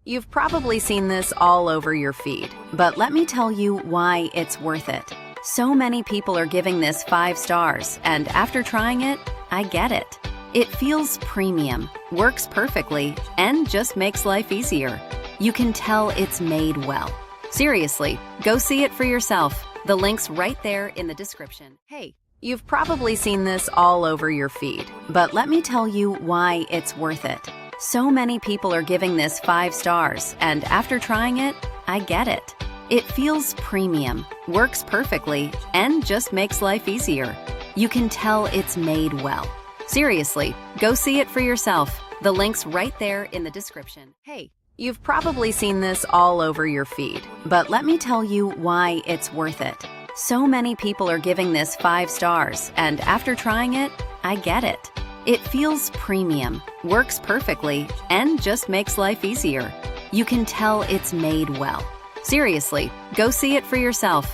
You've probably seen this all over your feed, but let me tell you why it's worth it. So many people are giving this 5 stars, and after trying it, I get it. It feels premium, works perfectly, and just makes life easier. You can tell it's made well. Seriously, go see it for yourself. The link's right there in the description. Hey, you've probably seen this all over your feed, but let me tell you why it's worth it. So many people are giving this 5 stars, and after trying it, I get it. It feels premium, works perfectly, and just makes life easier. You can tell it's made well. Seriously, go see it for yourself. The link's right there in the description. Hey, you've probably seen this all over your feed, but let me tell you why it's worth it. So many people are giving this 5 stars, and after trying it, I get it. It feels premium, works perfectly, and just makes life easier. You can tell it's made well. Seriously, go see it for yourself.